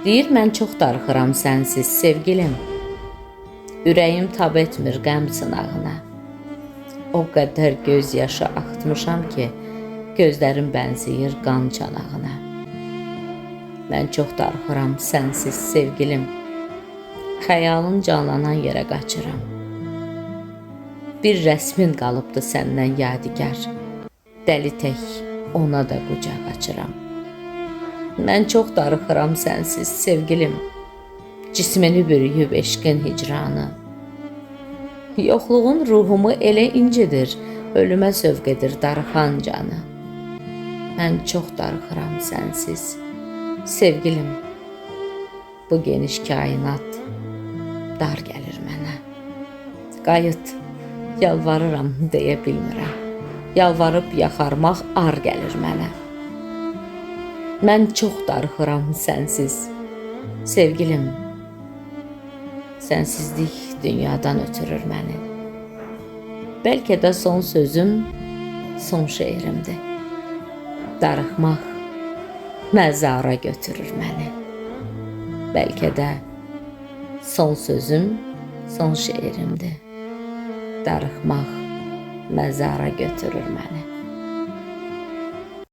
Deyir mən çox darıxıram sənsiz sevgilim. Ürəyim tab etmir qəm sınağına. O qədər göz yaşı axıtmışam ki, gözlərim bənzəyir qan çanağına. Mən çox darıxıram sənsiz sevgilim. Xəyalın canlanan yerə qaçıram. Bir rəsmin qalıbdı səndən yadigar. Dəli tək ona da qucaq açıram. Mən çox darıxıram sənsiz sevgilim. Cismini bürüyüb eşqin hicranı. Yoxluğun ruhumu elə incidir, ölümə sövq edir darıxan canı. Mən çox darıxıram sənsiz sevgilim. Bu geniş kainat dar gəlir mənə. Qayıt, yalvarıram deyə bilmirəm. Yalvarıb yaxarmaq ar gəlir mənə. Mən çox darıxıram sənsiz sevgilim. Sənsizlik dünyadan ötürür məni. Bəlkə də son sözüm, son şeirimdir. Darıxmaq məzara götürür məni. Bəlkə də son sözüm, son şeirimdir. Darıxmaq məzara götürür məni.